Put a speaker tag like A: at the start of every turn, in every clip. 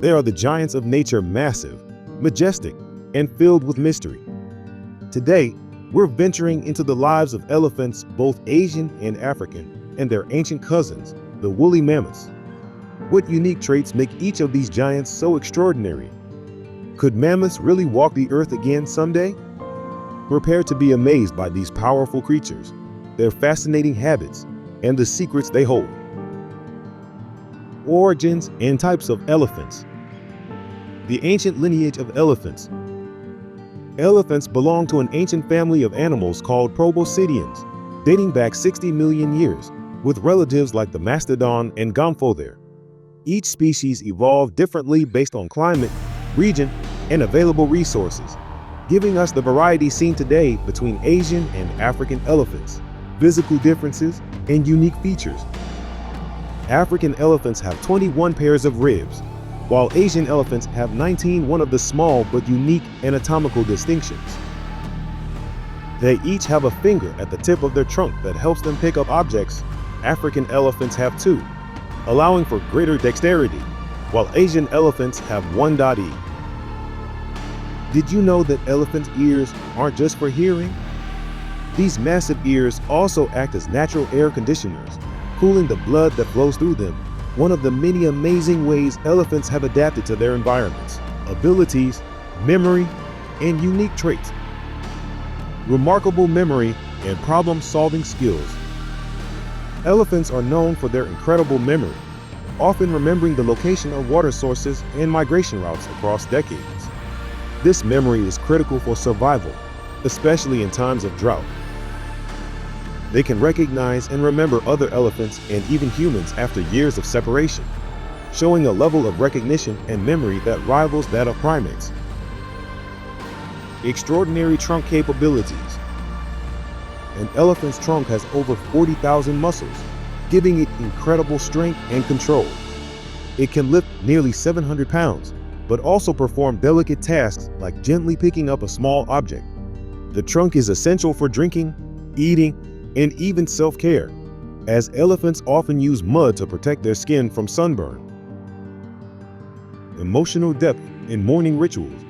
A: They are the giants of nature, massive, majestic, and filled with mystery. Today, we're venturing into the lives of elephants, both Asian and African, and their ancient cousins, the woolly mammoths. What unique traits make each of these giants so extraordinary? Could mammoths really walk the earth again someday? Prepare to be amazed by these powerful creatures, their fascinating habits, and the secrets they hold. Origins and types of elephants. The ancient lineage of elephants. Elephants belong to an ancient family of animals called proboscideans, dating back 60 million years, with relatives like the mastodon and gomphothere. Each species evolved differently based on climate, region, and available resources, giving us the variety seen today between Asian and African elephants, physical differences, and unique features. African elephants have 21 pairs of ribs, while Asian elephants have 19, one of the small but unique anatomical distinctions. They each have a finger at the tip of their trunk that helps them pick up objects. African elephants have 2, allowing for greater dexterity, while Asian elephants have 1.e. Did you know that elephant ears aren't just for hearing? These massive ears also act as natural air conditioners, cooling the blood that flows through them, one of the many amazing ways elephants have adapted to their environments, abilities, memory, and unique traits. Remarkable memory and problem-solving skills. Elephants are known for their incredible memory, often remembering the location of water sources and migration routes across decades. This memory is critical for survival, especially in times of drought. They can recognize and remember other elephants and even humans after years of separation, showing a level of recognition and memory that rivals that of primates. Extraordinary trunk capabilities. An elephant's trunk has over 40,000 muscles, giving it incredible strength and control. It can lift nearly 700 pounds, but also perform delicate tasks like gently picking up a small object. The trunk is essential for drinking, eating, and even self-care, as elephants often use mud to protect their skin from sunburn. Emotional depth in mourning rituals.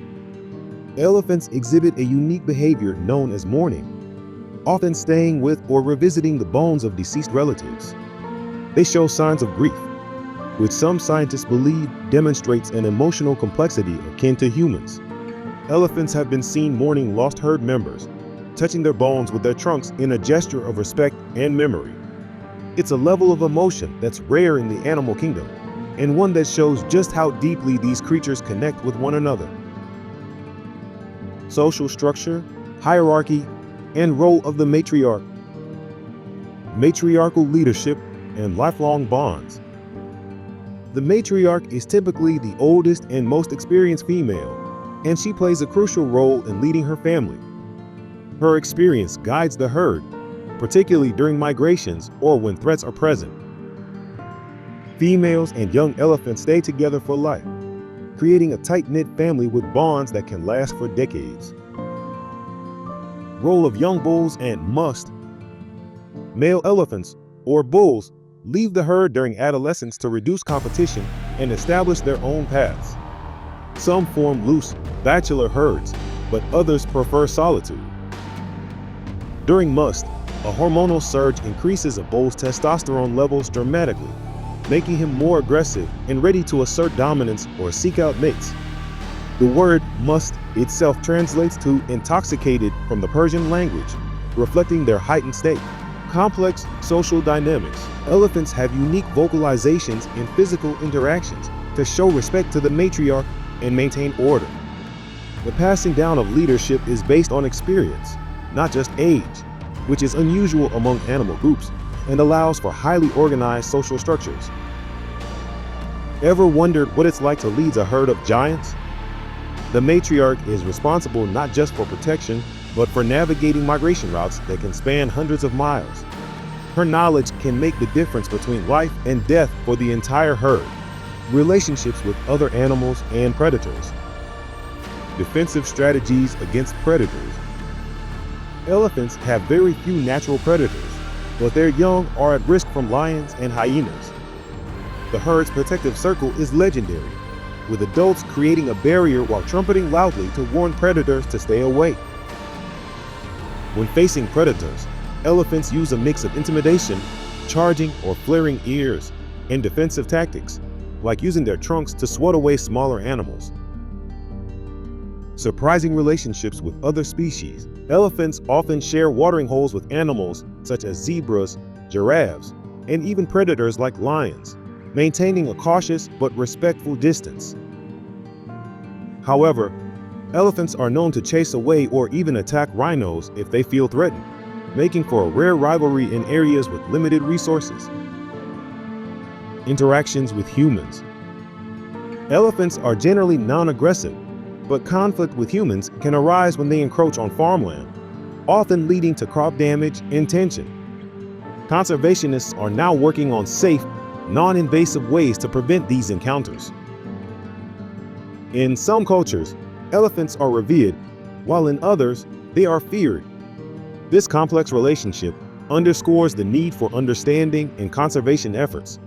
A: Elephants exhibit a unique behavior known as mourning, often staying with or revisiting the bones of deceased relatives. They show signs of grief, which some scientists believe demonstrates an emotional complexity akin to humans. Elephants have been seen mourning lost herd members, touching their bones with their trunks in a gesture of respect and memory. It's a level of emotion that's rare in the animal kingdom, and one that shows just how deeply these creatures connect with one another. Social structure, hierarchy, and role of the matriarch. Matriarchal leadership and lifelong bonds. The matriarch is typically the oldest and most experienced female, and she plays a crucial role in leading her family. Her experience guides the herd, particularly during migrations or when threats are present. Females and young elephants stay together for life, creating a tight-knit family with bonds that can last for decades. Role of young bulls and must. Male elephants, or bulls, leave the herd during adolescence to reduce competition and establish their own paths. Some form loose, bachelor herds, but others prefer solitude. During must, a hormonal surge increases a bull's testosterone levels dramatically, making him more aggressive and ready to assert dominance or seek out mates. The word must itself translates to intoxicated from the Persian language, reflecting their heightened state. Complex social dynamics. Elephants have unique vocalizations and physical interactions to show respect to the matriarch and maintain order. The passing down of leadership is based on experience, not just age, which is unusual among animal groups and allows for highly organized social structures. Ever wondered what it's like to lead a herd of giants? The matriarch is responsible not just for protection, but for navigating migration routes that can span hundreds of miles. Her knowledge can make the difference between life and death for the entire herd. Relationships with other animals and predators. Defensive strategies against predators. Elephants have very few natural predators, but their young are at risk from lions and hyenas. The herd's protective circle is legendary, with adults creating a barrier while trumpeting loudly to warn predators to stay away. When facing predators, elephants use a mix of intimidation, charging or flaring ears, and defensive tactics, like using their trunks to swat away smaller animals. Surprising relationships with other species. Elephants often share watering holes with animals such as zebras, giraffes, and even predators like lions, maintaining a cautious but respectful distance. However, elephants are known to chase away or even attack rhinos if they feel threatened, making for a rare rivalry in areas with limited resources. Interactions with humans. Elephants are generally non-aggressive, but conflict with humans can arise when they encroach on farmland, often leading to crop damage and tension. Conservationists are now working on safe, non-invasive ways to prevent these encounters. In some cultures, elephants are revered, while in others, they are feared. This complex relationship underscores the need for understanding and conservation efforts.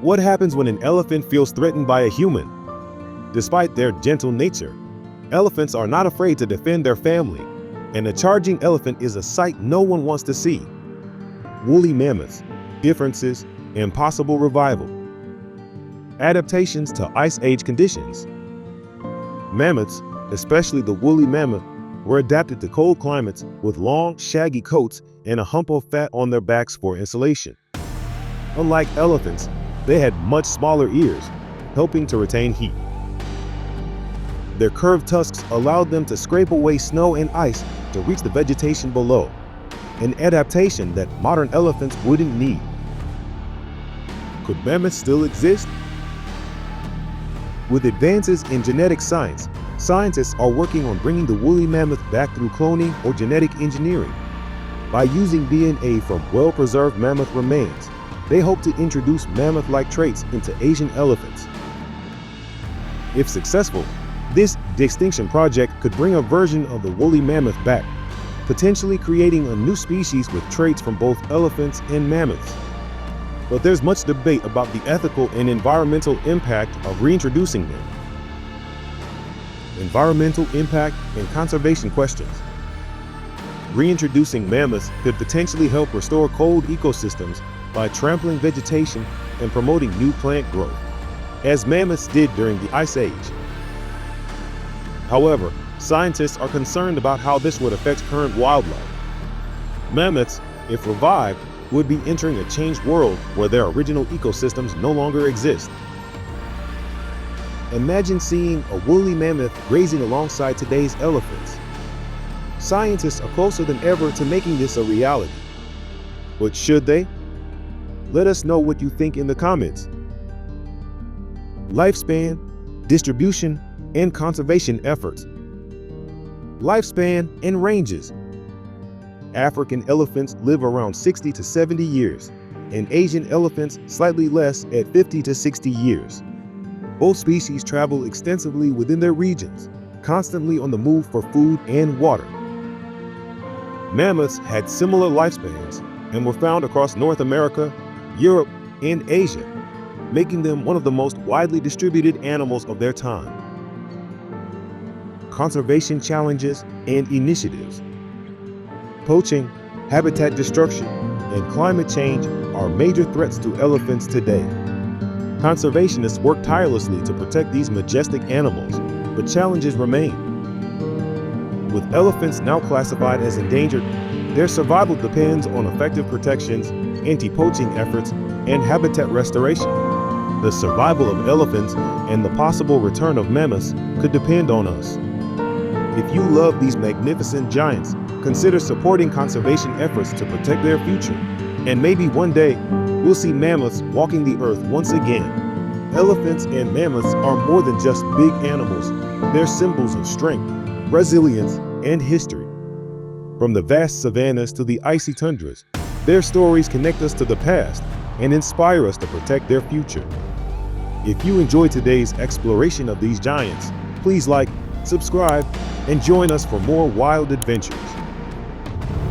A: What happens when an elephant feels threatened by a human? Despite their gentle nature, elephants are not afraid to defend their family, and a charging elephant is a sight no one wants to see. Woolly mammoths, differences, and possible revival. Adaptations to Ice Age conditions. Mammoths, especially the woolly mammoth, were adapted to cold climates with long, shaggy coats and a hump of fat on their backs for insulation. Unlike elephants, they had much smaller ears, helping to retain heat. Their curved tusks allowed them to scrape away snow and ice to reach the vegetation below, an adaptation that modern elephants wouldn't need. Could mammoths still exist? With advances in genetic science, scientists are working on bringing the woolly mammoth back through cloning or genetic engineering. By using DNA from well-preserved mammoth remains, they hope to introduce mammoth-like traits into Asian elephants. If successful, this de-extinction project could bring a version of the woolly mammoth back, potentially creating a new species with traits from both elephants and mammoths. But there's much debate about the ethical and environmental impact of reintroducing them. Environmental impact and conservation questions. Reintroducing mammoths could potentially help restore cold ecosystems by trampling vegetation and promoting new plant growth, as mammoths did during the Ice Age. However, scientists are concerned about how this would affect current wildlife. Mammoths, if revived, would be entering a changed world where their original ecosystems no longer exist. Imagine seeing a woolly mammoth grazing alongside today's elephants. Scientists are closer than ever to making this a reality. But should they? Let us know what you think in the comments. Lifespan, distribution, and conservation efforts. Lifespan and ranges. African elephants live around 60 to 70 years, and Asian elephants slightly less at 50 to 60 years. Both species travel extensively within their regions, constantly on the move for food and water. Mammoths had similar lifespans and were found across North America, Europe, and Asia, making them one of the most widely distributed animals of their time. Conservation challenges and initiatives. Poaching, habitat destruction, and climate change are major threats to elephants today. Conservationists work tirelessly to protect these majestic animals, but challenges remain. With elephants now classified as endangered, their survival depends on effective protections, anti-poaching efforts, and habitat restoration. The survival of elephants and the possible return of mammoths could depend on us. If you love these magnificent giants, consider supporting conservation efforts to protect their future. And maybe one day, we'll see mammoths walking the earth once again. Elephants and mammoths are more than just big animals. They're symbols of strength, resilience, and history. From the vast savannas to the icy tundras, their stories connect us to the past and inspire us to protect their future. If you enjoyed today's exploration of these giants, please like, subscribe, and join us for more wild adventures.